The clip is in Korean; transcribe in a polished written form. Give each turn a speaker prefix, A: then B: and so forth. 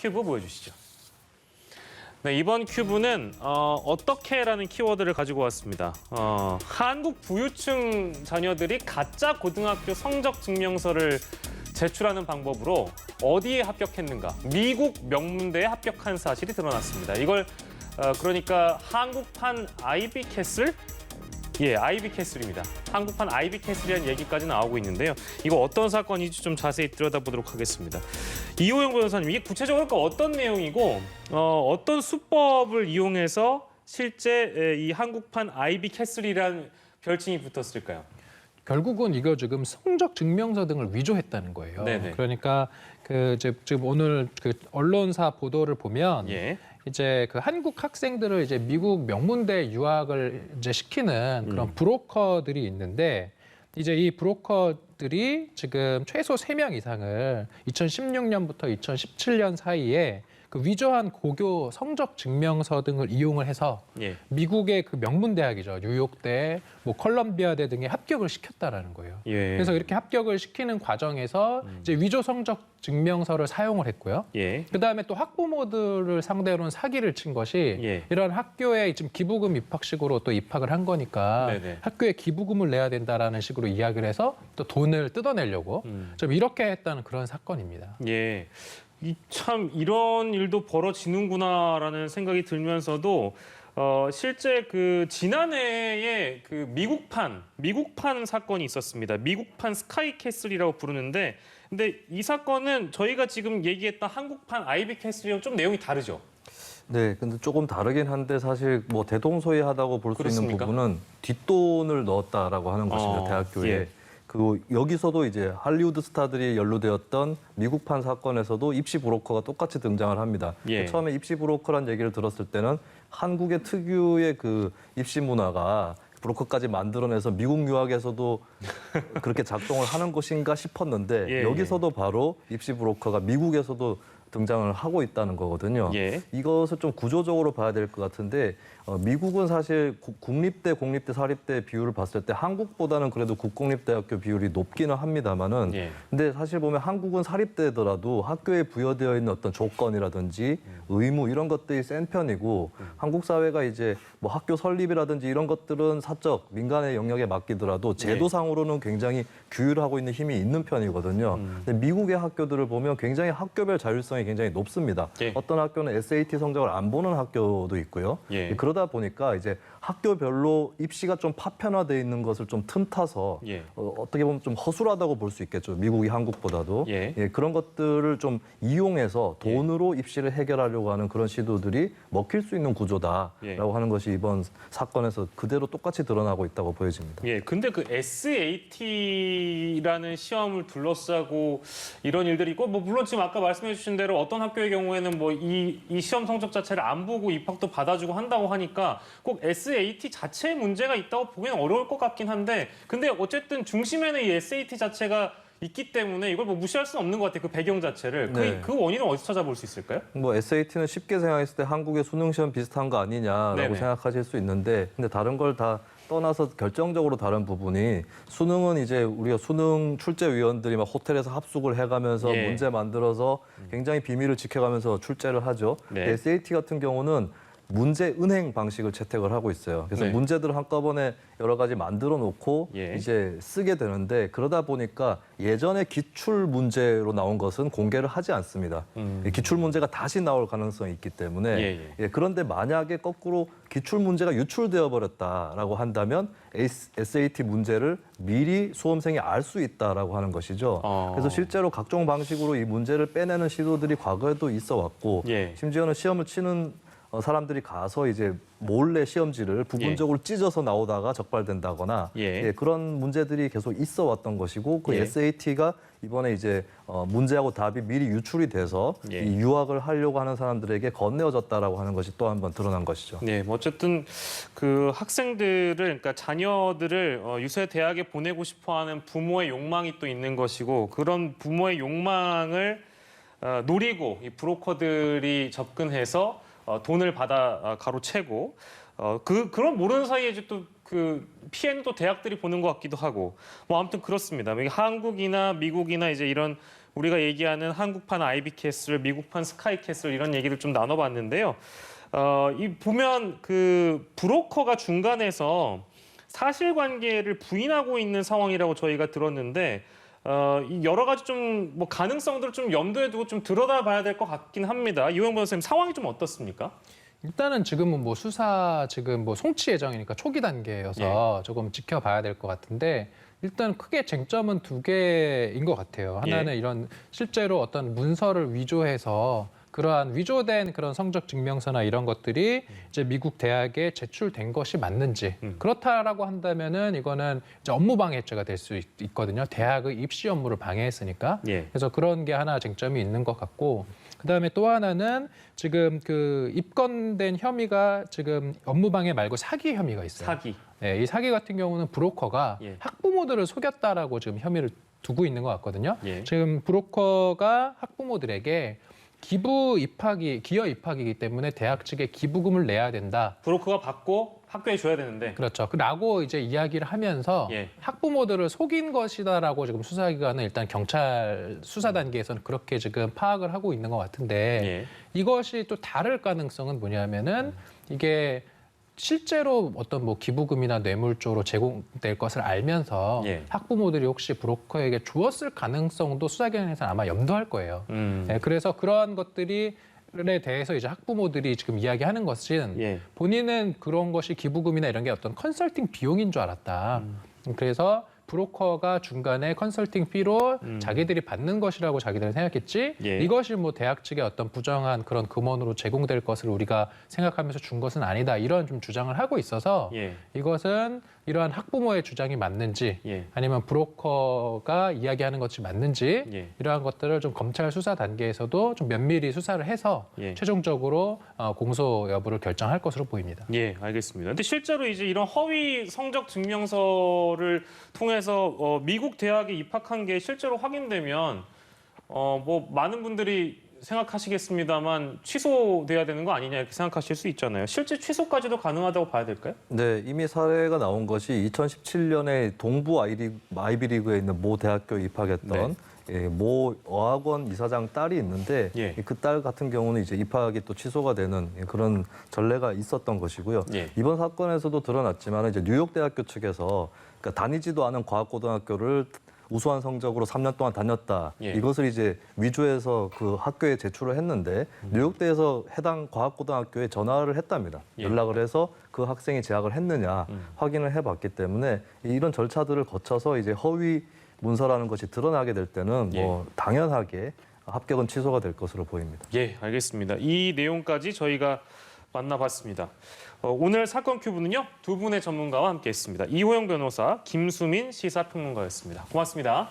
A: 큐브 보여주시죠. 네, 이번 큐브는 어떻게라는 키워드를 가지고 왔습니다. 한국 부유층 자녀들이 가짜 고등학교 성적 증명서를 제출하는 방법으로 어디에 합격했는가? 미국 명문대에 합격한 사실이 드러났습니다. 이걸 그러니까 한국판 아이비캐슬? 예, 아이비캐슬입니다. 한국판 아이비캐슬이라는 얘기까지 나오고 있는데요. 이거 어떤 사건인지 좀 자세히 들여다보도록 하겠습니다. 이호영 변호사님, 이게 구체적으로 어떤 내용이고 어떤 수법을 이용해서 실제 이 한국판 아이비캐슬이라는 별칭이 붙었을까요?
B: 결국은 이거 지금 성적 증명서 등을 위조했다는 거예요.
A: 네네.
B: 그러니까 지금 오늘 그 언론사 보도를 보면
A: 예.
B: 이제 그 한국 학생들을 이제 미국 명문대 유학을 이제 시키는 그런 브로커들이 있는데 이제 이 브로커들이 지금 최소 3명 이상을 2016년부터 2017년 사이에 그 위조한 고교 성적 증명서 등을 이용을 해서
A: 예.
B: 미국의 그 명문 대학이죠. 뉴욕대, 뭐 컬럼비아대 등에 합격을 시켰다라는 거예요.
A: 예.
B: 그래서 이렇게 합격을 시키는 과정에서 이제 위조 성적 증명서를 사용을 했고요.
A: 예.
B: 그다음에 또 학부모들을 상대로는 사기를 친 것이
A: 예.
B: 이런 학교에 지금 기부금 입학식으로 또 입학을 한 거니까
A: 네네.
B: 학교에 기부금을 내야 된다라는 식으로 이야기를 해서 또 돈을 뜯어내려고 좀 이렇게 했다는 그런 사건입니다.
A: 예. 참 이런 일도 벌어지는구나라는 생각이 들면서도 실제 그 지난해에 그 미국판 사건이 있었습니다. 미국판 스카이캐슬이라고 부르는데, 근데 이 사건은 저희가 지금 얘기했던 한국판 아이비캐슬이랑 좀 내용이 다르죠.
C: 네, 근데 조금 다르긴 한데 사실 뭐 대동소이하다고 볼 수 있는
A: 그렇습니까?
C: 부분은 뒷돈을 넣었다라고 하는 것입니다. 대학교에.
A: 예.
C: 그리고 여기서도 이제 할리우드 스타들이 연루되었던 미국판 사건에서도 입시 브로커가 똑같이 등장을 합니다.
A: 예.
C: 처음에 입시 브로커란 얘기를 들었을 때는 한국의 특유의 그 입시 문화가 브로커까지 만들어내서 미국 유학에서도 그렇게 작동을 하는 것인가 싶었는데
A: 예,
C: 여기서도 바로 입시 브로커가 미국에서도 등장을 하고 있다는 거거든요.
A: 예.
C: 이것을 좀 구조적으로 봐야 될 것 같은데 미국은 사실 국립대, 사립대 비율을 봤을 때 한국보다는 그래도 국공립대학교 비율이 높기는 합니다만은
A: 예.
C: 근데 사실 보면 한국은 사립대더라도 학교에 부여되어 있는 어떤 조건이라든지 의무 이런 것들이 센 편이고 한국 사회가 이제 뭐 학교 설립이라든지 이런 것들은 사적 민간의 영역에 맡기더라도 제도상으로는 굉장히 규율하고 있는 힘이 있는 편이거든요. 근데 미국의 학교들을 보면 굉장히 학교별 자율성이 굉장히 높습니다.
A: 예.
C: 어떤 학교는 SAT 성적을 안 보는 학교도 있고요.
A: 예.
C: 그러다 보니까 이제 학교별로 입시가 좀 파편화되어 있는 것을 좀 틈타서
A: 예.
C: 어떻게 보면 좀 허술하다고 볼 수 있겠죠. 미국이 한국보다도.
A: 예.
C: 그런 것들을 좀 이용해서 돈으로 입시를 해결하려고 하는 그런 시도들이 먹힐 수 있는 구조다라고
A: 예.
C: 하는 것이 이번 사건에서 그대로 똑같이 드러나고 있다고 보여집니다.
A: 예, 근데 그 SAT라는 시험을 둘러싸고 이런 일들이 있고, 뭐 물론 지금 아까 말씀해 주신 대로 어떤 학교의 경우에는 뭐 이 시험 성적 자체를 안 보고 입학도 받아주고 한다고 하니까 꼭 SAT 자체에 문제가 있다고 보기는 어려울 것 같긴 한데, 근데 어쨌든 중심에는 이 SAT 자체가 있기 때문에 이걸 뭐 무시할 수는 없는 것 같아요. 그 배경 자체를.
C: 네.
A: 그 원인은 어디서 찾아볼 수 있을까요?
C: 뭐 SAT는 쉽게 생각했을 때 한국의 수능 시험 비슷한 거 아니냐라고
A: 네네.
C: 생각하실 수 있는데 근데 다른 걸 다 떠나서 결정적으로 다른 부분이 수능은 이제 우리가 수능 출제위원들이 막 호텔에서 합숙을 해가면서
A: 예.
C: 문제 만들어서 굉장히 비밀을 지켜가면서 출제를 하죠.
A: 네.
C: SAT 같은 경우는 문제 은행 방식을 채택을 하고 있어요. 그래서
A: 네.
C: 문제들을 한꺼번에 여러 가지 만들어 놓고
A: 예.
C: 이제 쓰게 되는데 그러다 보니까 예전에 기출 문제로 나온 것은 공개를 하지 않습니다. 기출 문제가 다시 나올 가능성이 있기 때문에
A: 예.
C: 그런데 만약에 거꾸로 기출 문제가 유출되어 버렸다라고 한다면 SAT 문제를 미리 수험생이 알 수 있다라고 하는 것이죠. 그래서 실제로 각종 방식으로 이 문제를 빼내는 시도들이 과거에도 있어 왔고
A: 예.
C: 심지어는 시험을 치는 사람들이 가서 이제 몰래 시험지를 부분적으로 찢어서 나오다가 적발된다거나
A: 예.
C: 그런 문제들이 계속 있어 왔던 것이고 그
A: 예.
C: SAT가 이번에 이제 문제하고 답이 미리 유출이 돼서
A: 예.
C: 이 유학을 하려고 하는 사람들에게 건네어졌다라고 하는 것이 또 한 번 드러난 것이죠.
A: 네, 뭐 어쨌든 그 학생들을, 그러니까 자녀들을 유세 대학에 보내고 싶어하는 부모의 욕망이 또 있는 것이고, 그런 부모의 욕망을 노리고 이 브로커들이 접근해서 돈을 받아 가로채고 그런 모르는 사이에 이제 또 그 피해는 또 대학들이 보는 것 같기도 하고, 뭐 아무튼 그렇습니다. 한국이나 미국이나 이제 이런 우리가 얘기하는 한국판 아이비캐슬, 미국판 스카이캐슬 이런 얘기를 좀 나눠봤는데요. 이 보면 그 브로커가 중간에서 사실관계를 부인하고 있는 상황이라고 저희가 들었는데 이 여러 가지 좀 뭐 가능성들을 좀 염두에 두고 좀 들여다봐야 될 것 같긴 합니다. 이호영 변호사님 상황이 좀 어떻습니까?
B: 일단은 지금은 뭐 수사 지금 뭐 송치 예정이니까 초기 단계여서 조금 지켜봐야 될 것 같은데 일단 크게 쟁점은 두 개인 것 같아요. 하나는 이런 실제로 어떤 문서를 위조해서 그러한 위조된 그런 성적 증명서나 이런 것들이 이제 미국 대학에 제출된 것이 맞는지 그렇다라고 한다면은 이거는 이제 업무 방해죄가 될 수 있거든요. 대학의 입시 업무를 방해했으니까. 그래서 그런 게 하나 쟁점이 있는 것 같고 그다음에 또 하나는 지금 그 입건된 혐의가 지금 업무 방해 말고 사기 혐의가 있어요.
A: 사기.
B: 네, 이 사기 같은 경우는 브로커가 학부모들을 속였다라고 지금 혐의를 두고 있는 것 같거든요. 지금 브로커가 학부모들에게 기여 입학이기 때문에 대학 측에 기부금을 내야 된다.
A: 브로커가 받고 학교에 줘야 되는데.
B: 그렇죠. 라고 이제 이야기를 하면서 학부모들을 속인 것이다라고 지금 수사기관은 일단 경찰 수사 단계에서는 그렇게 지금 파악을 하고 있는 것 같은데 이것이 또 다를 가능성은 뭐냐면은 이게 실제로 어떤 뭐 기부금이나 뇌물 쪽으로 제공될 것을 알면서 학부모들이 혹시 브로커에게 주었을 가능성도 수사기관에서는 아마 염두할 거예요. 그래서 그러한 것들에 대해서 이제 학부모들이 지금 이야기하는 것은 본인은 그런 것이 기부금이나 이런 게 어떤 컨설팅 비용인 줄 알았다. 그래서 브로커가 중간에 컨설팅 피로 자기들이 받는 것이라고 자기들은 생각했지 이것이 뭐 대학 측의 어떤 부정한 그런 금원으로 제공될 것을 우리가 생각하면서 준 것은 아니다. 이런 좀 주장을 하고 있어서 이것은 이러한 학부모의 주장이 맞는지 아니면 브로커가 이야기하는 것이 맞는지 이러한 것들을 좀 검찰 수사 단계에서도 좀 면밀히 수사를 해서 최종적으로 공소 여부를 결정할 것으로 보입니다.
A: 알겠습니다. 근데 실제로 이제 이런 허위 성적 증명서를 통해서 미국 대학에 입학한 게 실제로 확인되면 뭐 많은 분들이 생각하시겠습니다만 취소돼야 되는 거 아니냐 이렇게 생각하실 수 있잖아요. 실제 취소까지도 가능하다고 봐야 될까요?
C: 네, 이미 사례가 나온 것이 2017년에 동부 아이비리그에 있는 모 대학교에 입학했던 모 어학원 이사장 딸이 있는데 그 딸 같은 경우는 이제 입학이 또 취소가 되는 그런 전례가 있었던 것이고요. 이번 사건에서도 드러났지만 이제 뉴욕 대학교 측에서 그러니까 다니지도 않은 과학고등학교를 우수한 성적으로 3년 동안 다녔다. 이것을 이제 위조해서 그 학교에 제출을 했는데 뉴욕대에서 해당 과학고등학교에 전화를 했답니다. 연락을 해서 그 학생이 재학을 했느냐 확인을 해봤기 때문에 이런 절차들을 거쳐서 이제 허위 문서라는 것이 드러나게 될 때는 뭐 당연하게 합격은 취소가 될 것으로 보입니다.
A: 알겠습니다. 이 내용까지 저희가 만나봤습니다. 오늘 사건 큐브는요, 두 분의 전문가와 함께했습니다. 이호영 변호사, 김수민 시사평론가였습니다. 고맙습니다.